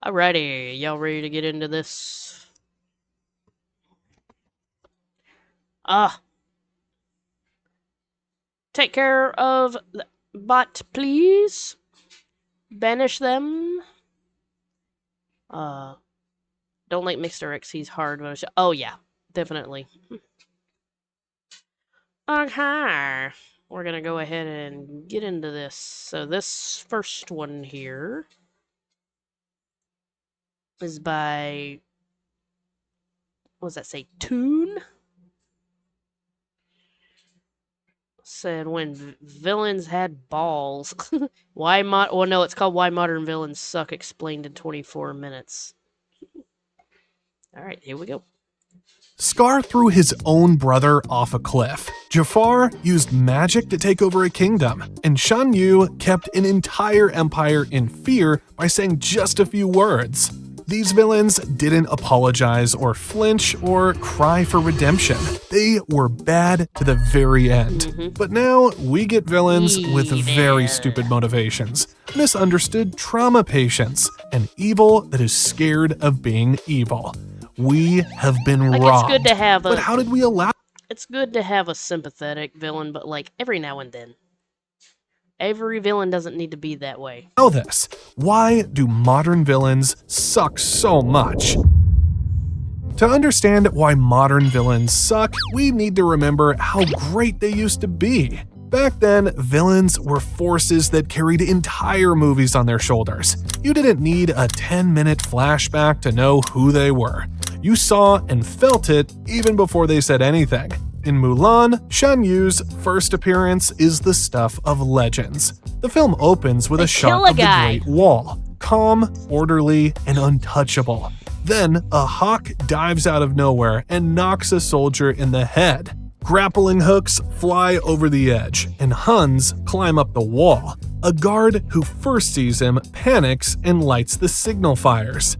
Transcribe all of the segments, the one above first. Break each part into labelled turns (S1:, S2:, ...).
S1: Alrighty, y'all ready to get into this? Take care of the bot, please. Banish them. Don't like Mr. X, he's hard. Oh yeah, definitely. Okay, we're gonna go ahead and get into this. So this first one here is by, what does that say, Toon? Said when villains had balls. Well, no, it's called Why Modern Villains Suck, explained in 24 minutes. Alright, here we go.
S2: Scar threw his own brother off a cliff. Jafar used magic to take over a kingdom, and Shan Yu kept an entire empire in fear by saying just a few words. These villains didn't apologize or flinch or cry for redemption. They were bad to the very end. But now we get villains with very stupid motivations, misunderstood trauma patients, and evil that is scared of being evil. We have been robbed.
S1: It's good to have
S2: but how did we allow?
S1: It's good to have a sympathetic villain, but like every now and then. Every villain doesn't need to be that way.
S2: This? Why do modern villains suck so much? To understand why modern villains suck, we need to remember how great they used to be. Back then, villains were forces that carried entire movies on their shoulders. You didn't need a 10-minute flashback to know who they were. You saw and felt it even before they said anything. In Mulan, Shan Yu's first appearance is the stuff of legends. The film opens with a shot of the Great Wall, calm, orderly, and untouchable. Then, a hawk dives out of nowhere and knocks a soldier in the head. Grappling hooks fly over the edge, and Huns climb up the wall. A guard who first sees him panics and lights the signal fires.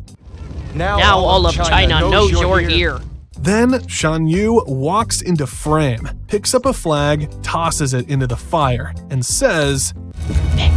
S1: Now all of China knows you're here.
S2: Then Shan Yu walks into frame, picks up a flag, tosses it into the fire, and says,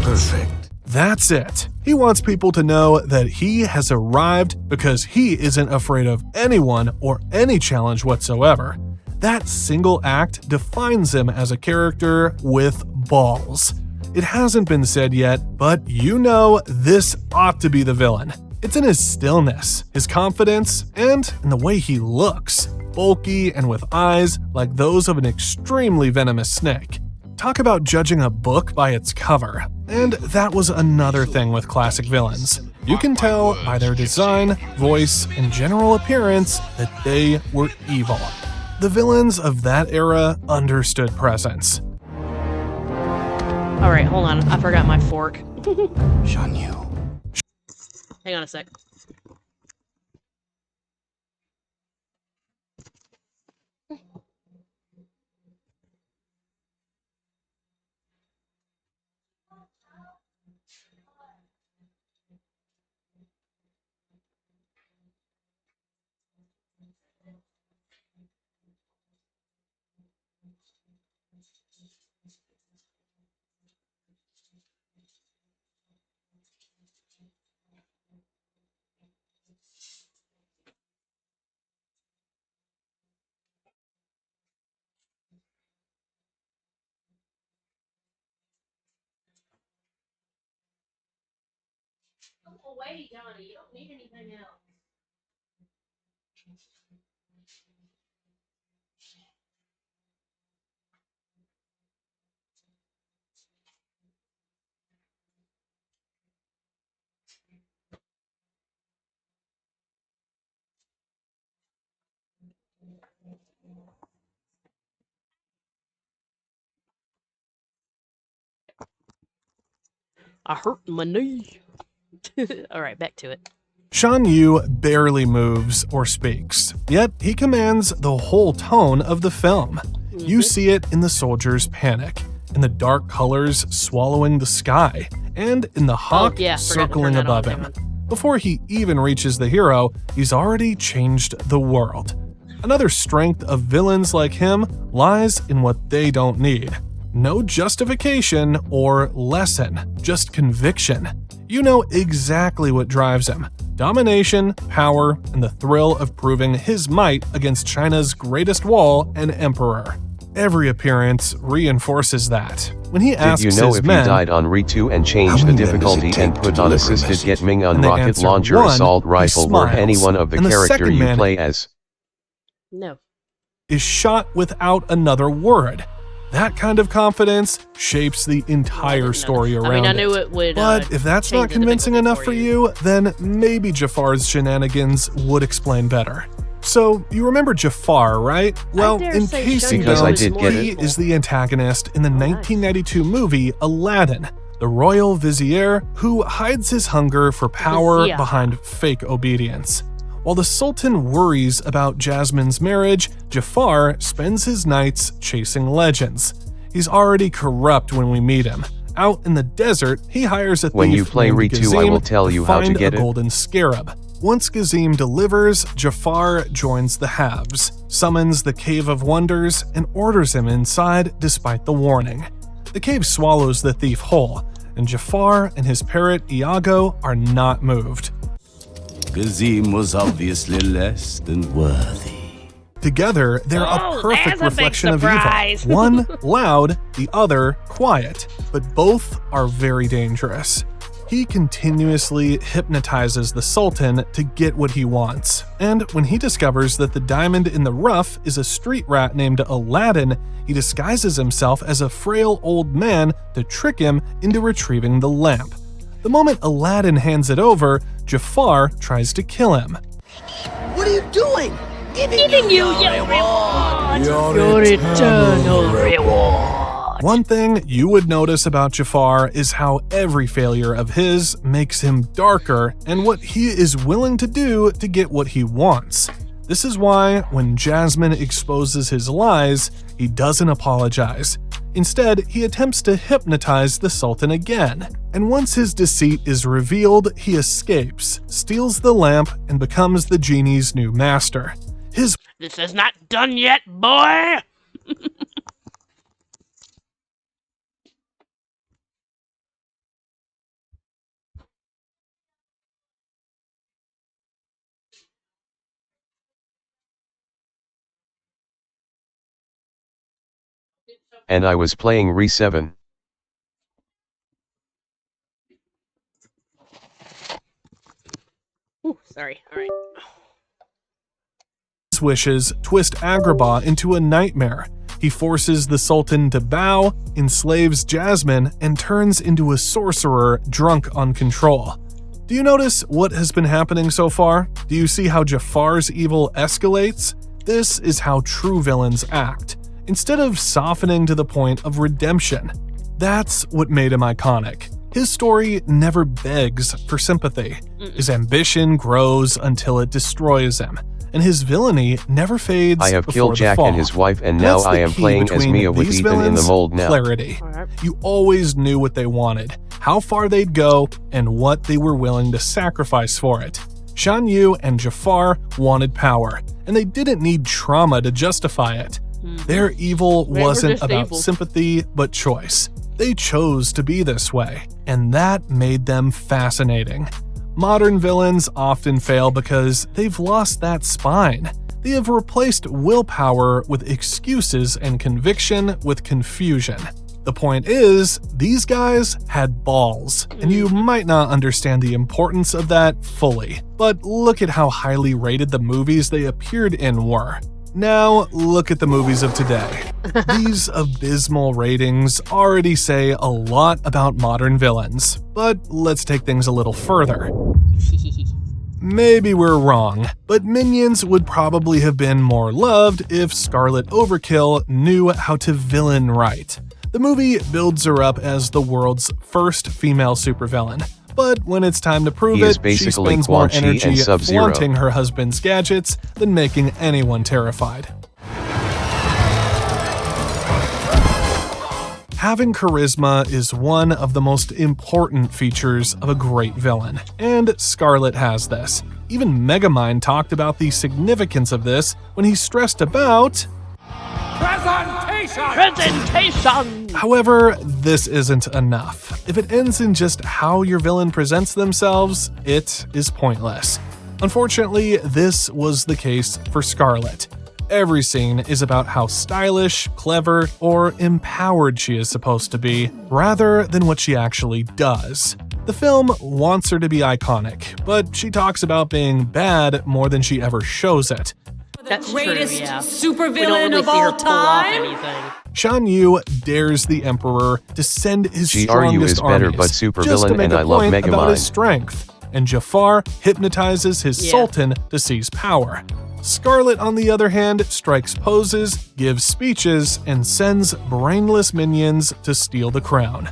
S2: "Perfect." That's it. He wants people to know that he has arrived because he isn't afraid of anyone or any challenge whatsoever. That single act defines him as a character with balls. It hasn't been said yet, but you know this ought to be the villain. It's in his stillness, his confidence, and in the way he looks, bulky and with eyes like those of an extremely venomous snake. Talk about judging a book by its cover. And that was another thing with classic villains. You can tell by their design, voice, and general appearance that they were evil. The villains of that era understood presence.
S1: Alright, hold on. I forgot my fork.
S3: Shan Yu.
S1: Hang on a sec. Away, Johnny. You don't need anything else. I hurt my knee. Alright, back to it.
S2: Shan Yu barely moves or speaks, yet he commands the whole tone of the film. You see it in the soldiers' panic, in the dark colors swallowing the sky, and in the hawk circling above him. Before he even reaches the hero, he's already changed the world. Another strength of villains like him lies in what they don't need. No justification or lesson, just conviction. You know exactly what drives him. domination, power, and the thrill of proving his might against China's greatest wall and emperor. Every appearance reinforces that. When he asks
S3: Did you know
S2: his
S3: if
S2: men,
S3: you died on Ritu and changed the difficulty and put on assisted Get Ming on
S2: and they
S3: rocket
S2: answer
S3: launcher
S2: one,
S3: assault
S2: he
S3: rifle were any
S2: smiles.
S3: one of the
S2: And the
S3: character
S2: second
S3: you
S2: man
S3: play as?
S1: No.
S2: is shot without another word. That kind of confidence shapes the entire story around
S1: I mean, I knew it would.
S2: But if that's not
S1: change the
S2: convincing
S1: difficulty
S2: enough for you, then maybe Jafar's shenanigans would explain better. So, you remember Jafar, right? Well,
S1: dare
S2: in
S1: say
S2: case you
S1: Shun
S3: Because
S2: don't,
S3: I did get
S2: he
S3: it.
S2: is the antagonist in the
S1: Oh, nice.
S2: 1992 movie Aladdin, the royal vizier who hides his hunger for power
S1: Vizier.
S2: behind fake obedience. While the Sultan worries about Jasmine's marriage, Jafar spends his nights chasing legends. He's already corrupt when we meet him. Out in the desert, he hires a thief
S3: When you play
S2: named
S3: Ritu, I
S2: Gazim
S3: will tell you how to
S2: find
S3: get
S2: a
S3: it.
S2: golden scarab. Once Gazim delivers, Jafar joins the Haves, summons the Cave of Wonders, and orders him inside despite the warning. The cave swallows the thief whole, and Jafar and his parrot Iago are not moved.
S4: Gazim was obviously less than worthy.
S2: Together, they're
S1: Oh,
S2: a perfect
S1: there's a big
S2: reflection of
S1: surprise.
S2: evil. One loud, the other quiet, but both are very dangerous. He continuously hypnotizes the Sultan to get what he wants. And when he discovers that the diamond in the rough is a street rat named Aladdin, he disguises himself as a frail old man to trick him into retrieving the lamp. The moment Aladdin hands it over, Jafar tries to kill him.
S5: What are you doing?
S1: Giving you your reward. Your eternal reward.
S2: One thing you would notice about Jafar is how every failure of his makes him darker and what he is willing to do to get what he wants. This is why, when Jasmine exposes his lies, he doesn't apologize. Instead, he attempts to hypnotize the Sultan again. And once his deceit is revealed, he escapes, steals the lamp, and becomes the genie's new master. His
S1: This is not done yet, boy.
S3: And I was playing Re 7.
S1: Ooh, sorry. All right.
S2: wishes twist Agrabah into a nightmare. He forces the Sultan to bow, enslaves Jasmine, and turns into a sorcerer drunk on control. Do you notice what has been happening so far? Do you see how Jafar's evil escalates? This is how true villains act, instead of softening to the point of redemption. That's what made him iconic. His story never begs for sympathy. His ambition grows until it destroys him, and his villainy never fades.
S3: I have
S2: before
S3: killed
S2: the
S3: Jack
S2: fall.
S3: and his wife, and now
S2: That's the
S3: I am
S2: key
S3: playing as
S2: between
S3: Mia with
S2: these
S3: Ethan in the
S2: villains,
S3: mold now.
S2: Clarity.
S1: All right.
S2: You always knew what they wanted, how far they'd go, and what they were willing to sacrifice for it. Shan Yu and Jafar wanted power, and they didn't need trauma to justify it. Their evil
S1: They were
S2: wasn't
S1: just
S2: about
S1: evil.
S2: sympathy, but choice. They chose to be this way, and that made them fascinating. Modern villains often fail because they've lost that spine. They have replaced willpower with excuses and conviction with confusion. The point is, these guys had balls, and you might not understand the importance of that fully. But look at how highly rated the movies they appeared in were. Now, look at the movies of today. These abysmal ratings already say a lot about modern villains, but let's take things a little further. Maybe we're wrong, but Minions would probably have been more loved if Scarlet Overkill knew how to villain right. The movie builds her up as the world's first female supervillain, but when it's time to prove
S3: He is
S2: it, she
S3: basically
S2: spends more
S3: Quan Chi
S2: energy
S3: and Sub-Zero.
S2: flaunting her husband's gadgets than making anyone terrified. Having charisma is one of the most important features of a great villain, and Scarlet has this. Even Megamind talked about the significance of this when he stressed about
S6: Presentation!
S1: Presentation!
S2: However, this isn't enough. If it ends in just how your villain presents themselves, it is pointless. Unfortunately, this was the case for Scarlet. Every scene is about how stylish, clever, or empowered she is supposed to be, rather than what she actually does. The film wants her to be iconic, but she talks about being bad more than she ever shows it.
S1: That's
S6: greatest
S1: true, yeah.
S6: supervillain
S1: We don't really
S6: of
S1: see her
S6: all
S1: pull off
S6: time.
S1: anything.
S2: Shan Yu dares the Emperor to send his
S3: GRU
S2: strongest
S3: is better,
S2: armies,
S3: but
S2: just to
S3: supervillain,
S2: make
S3: and
S2: a
S3: I love
S2: point about his
S3: Megamind.
S2: strength, and Jafar hypnotizes his
S1: Yeah.
S2: sultan to seize power. Scarlet, on the other hand, strikes poses, gives speeches, and sends brainless minions to steal the crown.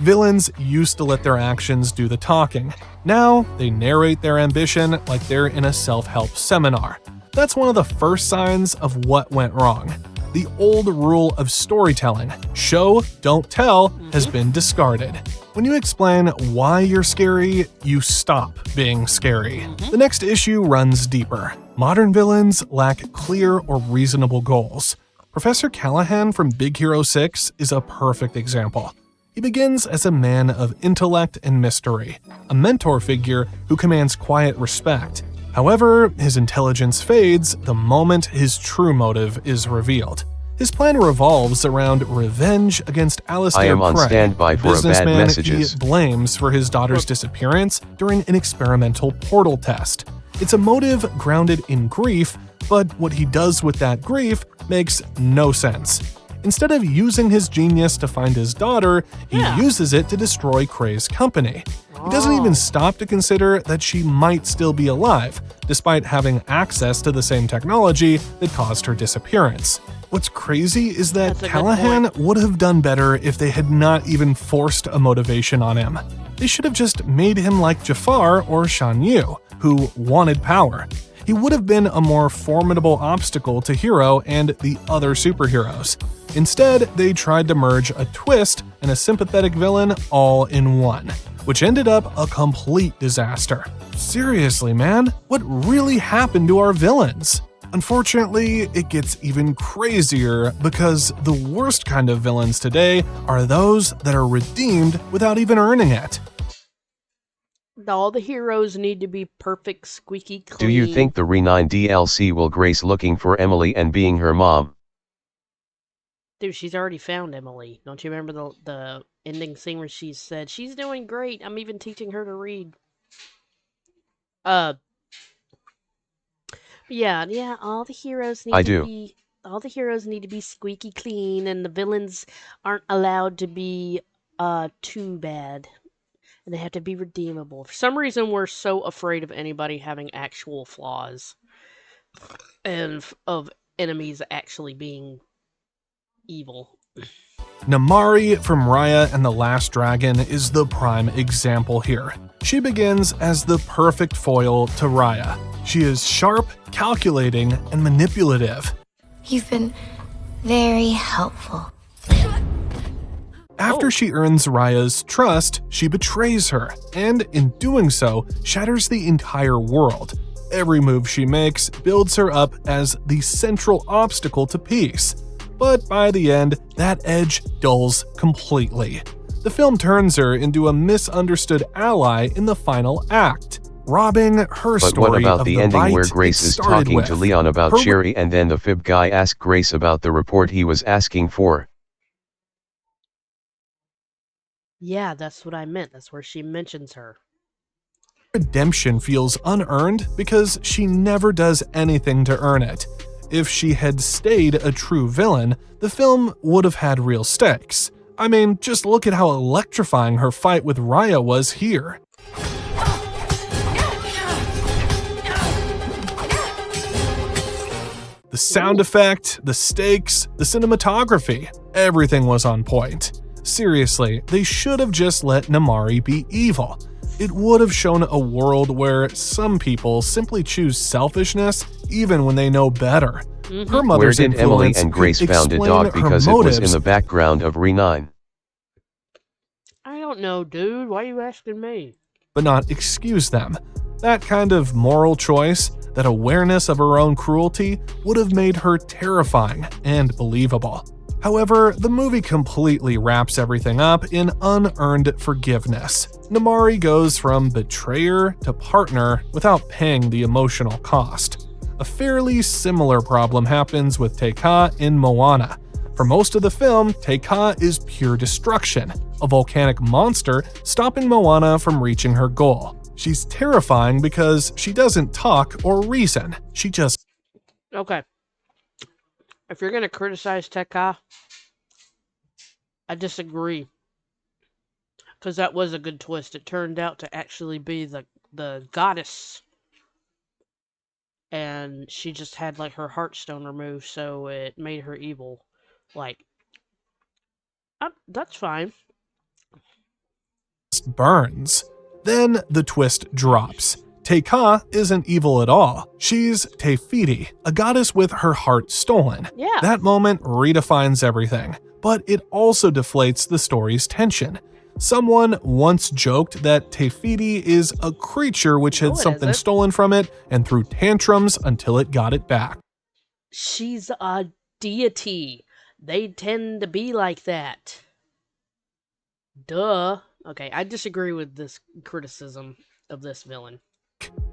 S2: Villains used to let their actions do the talking. Now, they narrate their ambition like they're in a self-help seminar. That's one of the first signs of what went wrong. The old rule of storytelling, show, don't tell, has been discarded. When you explain why you're scary, you stop being scary. The next issue runs deeper. Modern villains lack clear or reasonable goals. Professor Callahan from Big Hero 6 is a perfect example. He begins as a man of intellect and mystery, a mentor figure who commands quiet respect. However, his intelligence fades the moment his true motive is revealed. His plan revolves around revenge against Alistair
S3: I am on
S2: Craig,
S3: standby for a bad
S2: businessman
S3: messages.
S2: he blames for his daughter's disappearance during an experimental portal test. It's a motive grounded in grief, but what he does with that grief makes no sense. Instead of using his genius to find his daughter, he uses it to destroy Cray's company. He doesn't even stop to consider that she might still be alive, despite having access to the same technology that caused her disappearance. What's crazy is that
S1: That's a good
S2: Callahan
S1: point.
S2: would have done better if they had not even forced a motivation on him. They should have just made him like Jafar or Shan Yu, who wanted power. He would have been a more formidable obstacle to Hero and the other superheroes. Instead, they tried to merge a twist and a sympathetic villain all in one, which ended up a complete disaster. Seriously, man, what really happened to our villains? Unfortunately, it gets even crazier because the worst kind of villains today are those that are redeemed without even earning it.
S1: All the heroes need to be perfect, squeaky clean.
S3: Do you think the Re9 DLC will grace looking for Emily and being her mom?
S1: Dude, she's already found Emily. Don't you remember the ending scene where she said, "She's doing great. I'm even teaching her to read." Yeah. All the heroes need
S3: I
S1: to
S3: do.
S1: be. All the heroes need to be squeaky clean, and the villains aren't allowed to be too bad. And they have to be redeemable. For some reason, we're so afraid of anybody having actual flaws, and of enemies actually being evil.
S2: Namari from Raya and the Last Dragon is the prime example here. She begins as the perfect foil to Raya. She is sharp, calculating, and manipulative.
S7: You've been very helpful.
S2: After she earns Raya's trust, she betrays her, and in doing so, shatters the entire world. Every move she makes builds her up as the central obstacle to peace. But by the end, that edge dulls completely. The film turns her into a misunderstood ally in the final act, robbing her
S3: But
S2: story
S3: what about
S2: of
S3: the
S2: the
S3: ending
S2: bite
S3: where
S2: it
S3: Grace is
S2: started
S3: talking
S2: with.
S3: to Leon about
S2: Her-
S3: Cherry, and then the Fib guy asks Grace about the report he was asking for?
S1: Yeah, that's what I meant. That's where she mentions her.
S2: Redemption feels unearned because she never does anything to earn it. If she had stayed a true villain, the film would have had real stakes. I mean, just look at how electrifying her fight with Raya was here. The sound effect, the stakes, the cinematography, everything was on point. Seriously, they should have just let Namari be evil. It would have shown a world where some people simply choose selfishness even when they know better. Her
S3: Where
S2: mother's
S3: did Emily
S2: influence
S3: and Grace
S2: could
S3: found a
S2: explain
S3: dog
S2: her
S3: because it was in
S2: motives.
S3: the background of Re9?
S1: I don't know, dude. Why are you asking me?
S2: But not excuse them. That kind of moral choice, that awareness of her own cruelty, would have made her terrifying and believable. However, the movie completely wraps everything up in unearned forgiveness. Namari goes from betrayer to partner without paying the emotional cost. A fairly similar problem happens with Teika in Moana. For most of the film, Teika is pure destruction, a volcanic monster stopping Moana from reaching her goal. She's terrifying because she doesn't talk or reason, she just
S1: Okay. If you're gonna criticize Tekka, I disagree. Because that was a good twist. It turned out to actually be the goddess. And she just had like her heartstone removed, so it made her evil. Like, that's fine.
S2: burns. Then the twist drops. Teika isn't evil at all. She's Tefiti, a goddess with her heart stolen.
S1: Yeah.
S2: That moment redefines everything, but it also deflates the story's tension. Someone once joked that Tefiti is a creature which had something stolen from it and threw tantrums until it got it back.
S1: She's a deity. They tend to be like that. Duh. Okay, I disagree with this criticism of this villain.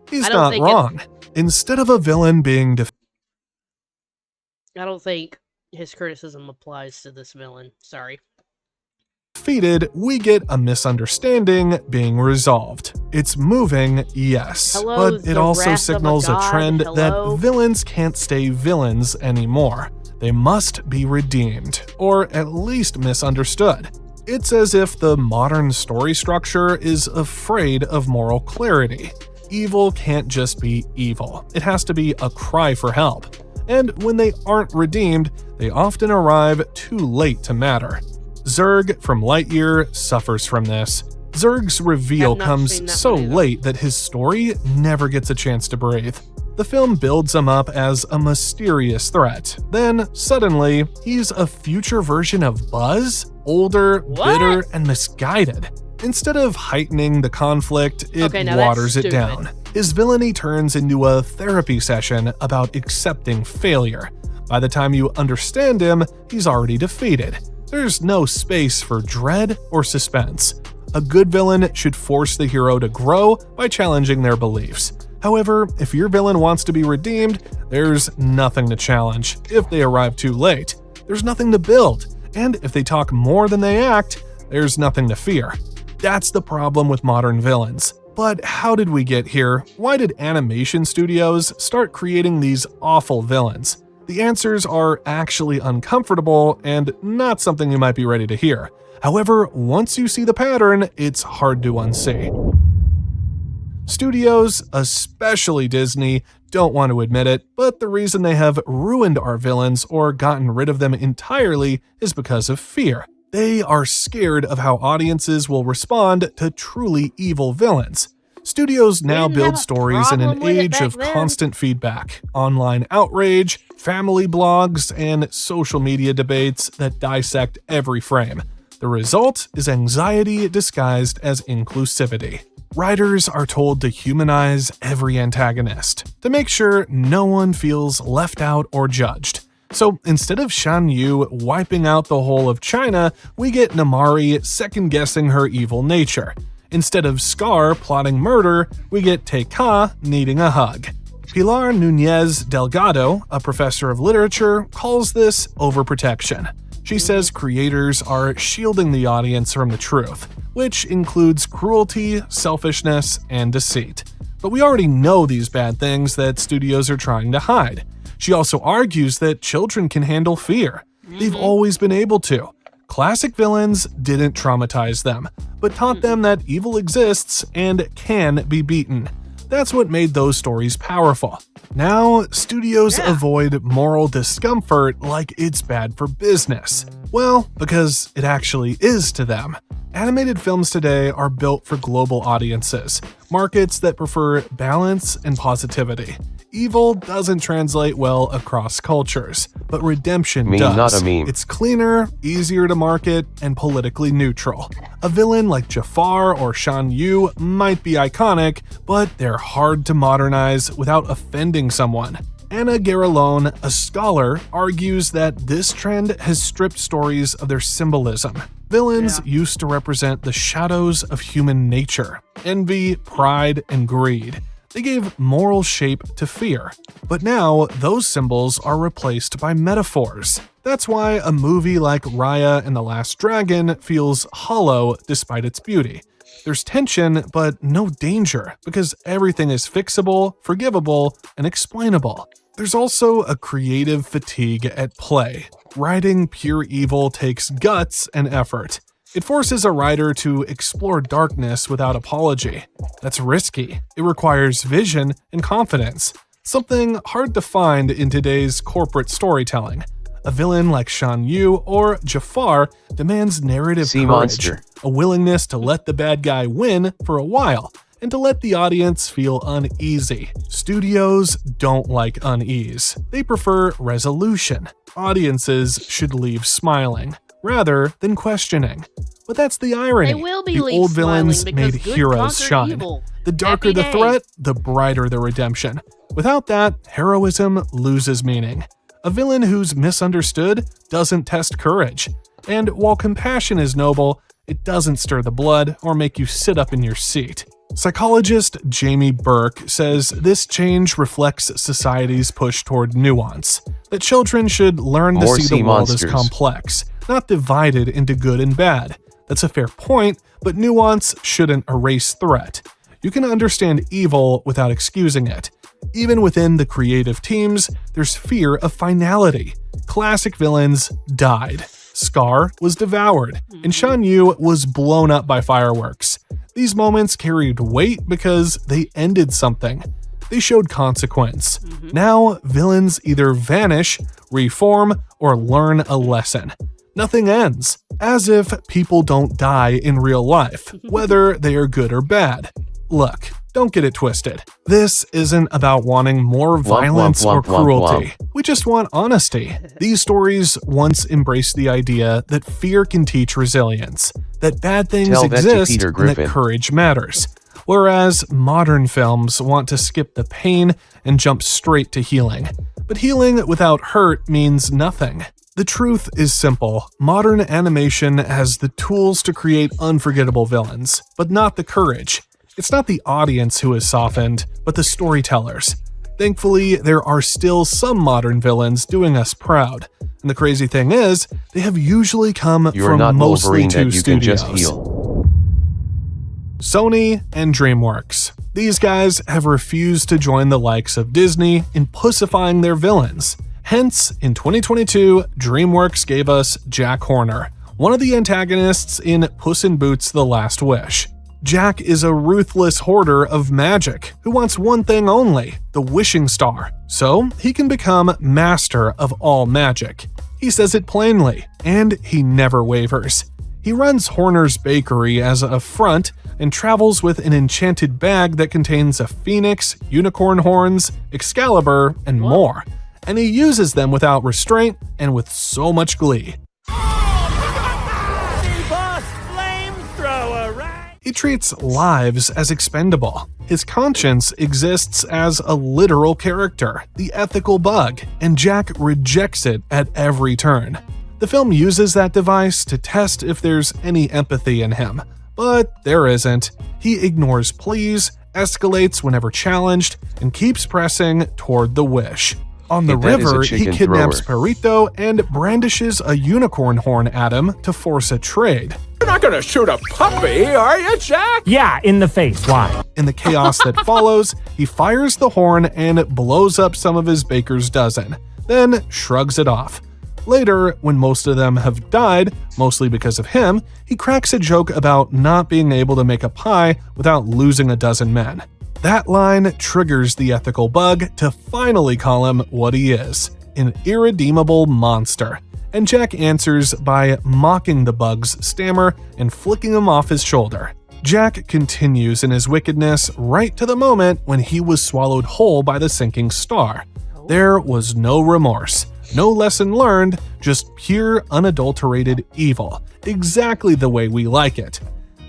S2: He's not wrong. Instead of a villain being
S1: I don't think his criticism applies to this villain. Sorry.
S2: defeated, we get a misunderstanding being resolved. It's moving, yes, but it also signals a trend that villains can't stay villains anymore. They must be redeemed, or at least misunderstood. It's as if the modern story structure is afraid of moral clarity. Evil can't just be evil. It has to be a cry for help. And when they aren't redeemed, they often arrive too late to matter. Zurg from Lightyear suffers from this. Zurg's reveal comes so late that his story never gets a chance to breathe. The film builds him up as a mysterious threat. Then, suddenly, he's a future version of Buzz? Older, bitter, and misguided. Instead of heightening the conflict, it waters it down. His villainy turns into a therapy session about accepting failure. By the time you understand him, he's already defeated. There's no space for dread or suspense. A good villain should force the hero to grow by challenging their beliefs. However, if your villain wants to be redeemed, there's nothing to challenge. If they arrive too late, there's nothing to build. And if they talk more than they act, there's nothing to fear. That's the problem with modern villains. But how did we get here? Why did animation studios start creating these awful villains? The answers are actually uncomfortable and not something you might be ready to hear. However, once you see the pattern, it's hard to unsee. Studios, especially Disney, don't want to admit it, but the reason they have ruined our villains or gotten rid of them entirely is because of fear. They are scared of how audiences will respond to truly evil villains. Studios now build stories in an age of constant feedback, online outrage, family blogs, and social media debates that dissect every frame. The result is anxiety disguised as inclusivity. Writers are told to humanize every antagonist, to make sure no one feels left out or judged. So instead of Shan Yu wiping out the whole of China, we get Namari second-guessing her evil nature. Instead of Scar plotting murder, we get Teika needing a hug. Pilar Núñez Delgado, a professor of literature, calls this overprotection. She says creators are shielding the audience from the truth, which includes cruelty, selfishness, and deceit. But we already know these bad things that studios are trying to hide. She also argues that children can handle fear. They've always been able to. Classic villains didn't traumatize them, but taught them that evil exists and can be beaten. That's what made those stories powerful. Now, studios avoid moral discomfort like it's bad for business. Well, because it actually is to them. Animated films today are built for global audiences, markets that prefer balance and positivity. Evil doesn't translate well across cultures, but redemption does.
S3: Not a meme.
S2: It's cleaner, easier to market, and politically neutral. A villain like Jafar or Shan Yu might be iconic, but they're hard to modernize without offending someone. Anna Garralone, a scholar, argues that this trend has stripped stories of their symbolism. Villains used to represent the shadows of human nature: envy, pride, and greed. They gave moral shape to fear. But now, those symbols are replaced by metaphors. That's why a movie like Raya and the Last Dragon feels hollow despite its beauty. There's tension, but no danger, because everything is fixable, forgivable, and explainable. There's also a creative fatigue at play. Writing pure evil takes guts and effort. It forces a writer to explore darkness without apology. That's risky. It requires vision and confidence, something hard to find in today's corporate storytelling. A villain like Shan Yu or Jafar demands narrative
S3: Sea
S2: courage,
S3: monster.
S2: a willingness to let the bad guy win for a while, and to let the audience feel uneasy. Studios don't like unease. They prefer resolution. Audiences should leave smiling, rather than questioning. But that's the irony.
S1: They will be
S2: the
S1: leave
S2: old villains
S1: smiling
S2: made
S1: because good
S2: heroes
S1: conquered
S2: shine.
S1: evil.
S2: The darker
S1: Happy
S2: the
S1: day.
S2: threat, the brighter the redemption. Without that, heroism loses meaning. A villain who's misunderstood doesn't test courage. And while compassion is noble, it doesn't stir the blood or make you sit up in your seat. Psychologist Jamie Burke says this change reflects society's push toward nuance, that children should learn to
S3: More
S2: see
S3: sea
S2: the world
S3: monsters.
S2: as complex, not divided into good and bad. That's a fair point, but nuance shouldn't erase threat. You can understand evil without excusing it. Even within the creative teams, there's fear of finality. Classic villains died. Scar was devoured, and Shan Yu was blown up by fireworks. These moments carried weight because they ended something. They showed consequence. Now, villains either vanish, reform, or learn a lesson. Nothing ends, as if people don't die in real life, whether they are good or bad. Look, don't get it twisted. This isn't about wanting more violence or cruelty. We just want honesty. These stories once embraced the idea that fear can teach resilience, that bad things
S3: Tell that to
S2: exist,
S3: Peter
S2: and that
S3: Griffin.
S2: courage matters. Whereas modern films want to skip the pain and jump straight to healing. But healing without hurt means nothing. The truth is simple. Modern animation has the tools to create unforgettable villains, but not the courage. It's not the audience who is softened, but the storytellers. Thankfully, there are still some modern villains doing us proud. And the crazy thing is, they have usually come
S3: You're
S2: from
S3: not
S2: mostly
S3: Wolverine
S2: two
S3: that you can
S2: studios.
S3: just heal.
S2: Sony and DreamWorks. These guys have refused to join the likes of Disney in pussifying their villains. Hence, in 2022, DreamWorks gave us Jack Horner, one of the antagonists in Puss in Boots: The Last Wish. Jack is a ruthless hoarder of magic who wants one thing only, the wishing star, so he can become master of all magic. He says it plainly, and he never wavers. He runs Horner's Bakery as a front and travels with an enchanted bag that contains a phoenix, unicorn horns, Excalibur, and more. And he uses them without restraint and with so much glee. He treats lives as expendable. His conscience exists as a literal character, the ethical bug, and Jack rejects it at every turn. The film uses that device to test if there's any empathy in him, but there isn't. He ignores pleas, escalates whenever challenged, and keeps pressing toward the wish. On the
S3: That is a
S2: river, he
S3: chicken
S2: kidnaps
S3: thrower.
S2: Perito and brandishes a unicorn horn at him to force a trade.
S6: You're not gonna shoot a puppy, are you, Jack?
S8: Yeah, in the face. Why?
S2: In the chaos that follows, he fires the horn and blows up some of his baker's dozen, then shrugs it off. Later, when most of them have died, mostly because of him, he cracks a joke about not being able to make a pie without losing a dozen men. That line triggers the ethical bug to finally call him what he is, an irredeemable monster. And Jack answers by mocking the bug's stammer and flicking him off his shoulder. Jack continues in his wickedness right to the moment when he was swallowed whole by the sinking star. There was no remorse, no lesson learned, just pure unadulterated evil, exactly the way we like it.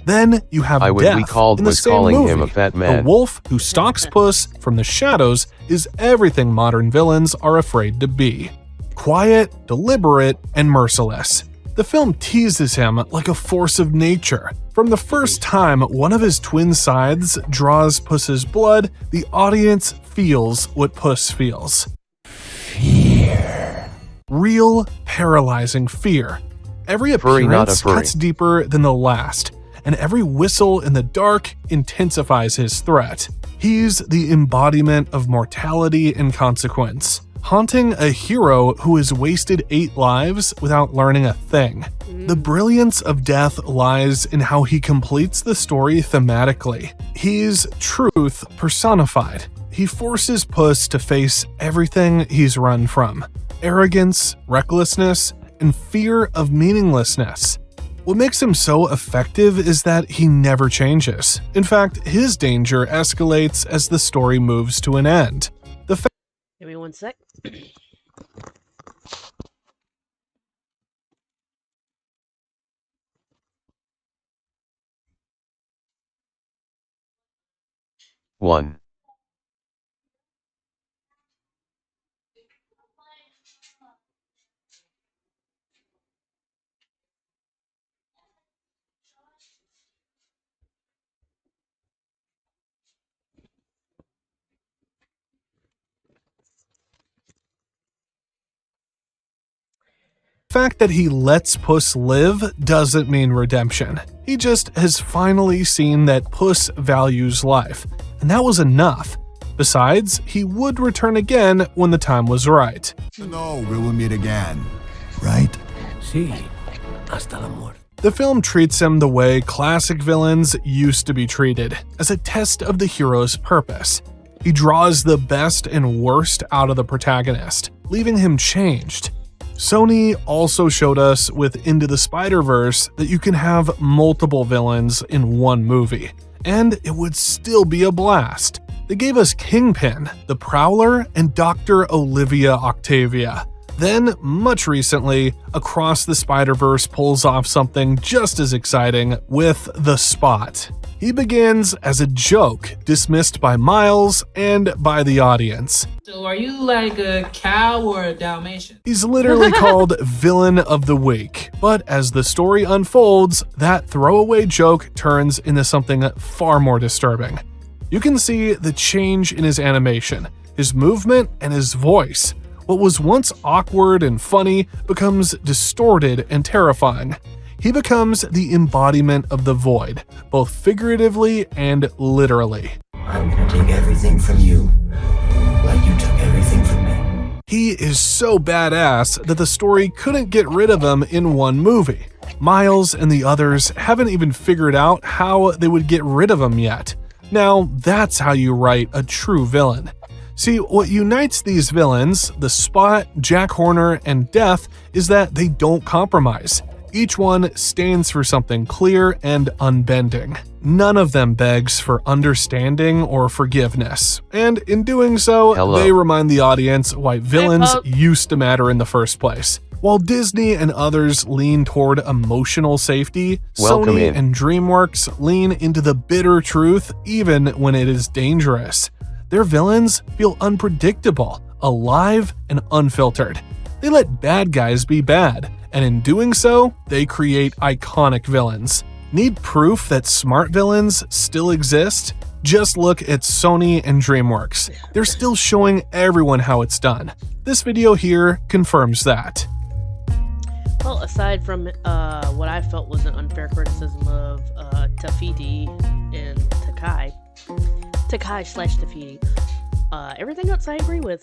S2: Then you have
S3: I would
S2: Death
S3: we called
S2: in the
S3: was
S2: same
S3: calling
S2: movie.
S3: him a fat
S2: The
S3: man.
S2: wolf who stalks Puss from the shadows is everything modern villains are afraid to be. Quiet, deliberate, and merciless. The film teases him like a force of nature. From the first time one of his twin scythes draws Puss's blood, the audience feels what Puss feels. Fear. Real, paralyzing fear. Every
S3: Furry, not a
S2: appearance
S3: furry.
S2: cuts deeper than the last, and every whistle in the dark intensifies his threat. He's the embodiment of mortality and consequence, haunting a hero who has wasted 8 lives without learning a thing. The brilliance of Death lies in how he completes the story thematically. He's truth personified. He forces Puss to face everything he's run from: arrogance, recklessness, and fear of meaninglessness. What makes him so effective is that he never changes. In fact, his danger escalates as the story moves to an end.
S1: Give me one sec.
S3: 1.
S2: The fact that he lets Puss live doesn't mean redemption. He just has finally seen that Puss values life, and that was enough. Besides, he would return again when the time was right.
S8: No, we will meet again. Right?
S5: Sí. Hasta la muerte.
S2: The film treats him the way classic villains used to be treated, as a test of the hero's purpose. He draws the best and worst out of the protagonist, leaving him changed. Sony also showed us with Into the Spider-Verse that you can have multiple villains in one movie, and it would still be a blast. They gave us Kingpin, the Prowler, and Dr. Olivia Octavia. Then, much recently, Across the Spider-Verse pulls off something just as exciting with The Spot. He begins as a joke, dismissed by Miles and by the audience.
S9: So are you like a cow or a Dalmatian?
S2: He's literally called Villain of the Week, but as the story unfolds, that throwaway joke turns into something far more disturbing. You can see the change in his animation, his movement, and his voice. What was once awkward and funny becomes distorted and terrifying. He becomes the embodiment of the void, both figuratively and literally.
S5: I'm gonna take everything from you, like you took everything from me.
S2: He is so badass that the story couldn't get rid of him in one movie. Miles and the others haven't even figured out how they would get rid of him yet. Now, that's how you write a true villain. See, what unites these villains, the Spot, Jack Horner, and Death, is that they don't compromise. Each one stands for something clear and unbending. None of them begs for understanding or forgiveness, and in doing so,
S3: Hello.
S2: they remind the audience why villains used to matter in the first place. While Disney and others lean toward emotional safety,
S3: Welcome
S2: Sony
S3: in.
S2: and DreamWorks lean into the bitter truth even when it is dangerous. Their villains feel unpredictable, alive, and unfiltered. They let bad guys be bad, and in doing so, they create iconic villains. Need proof that smart villains still exist? Just look at Sony and DreamWorks. They're still showing everyone how it's done. This video here confirms that.
S1: Well, aside from what I felt was an unfair criticism of Tafiti and Takai/Tafiti, everything else I agree with.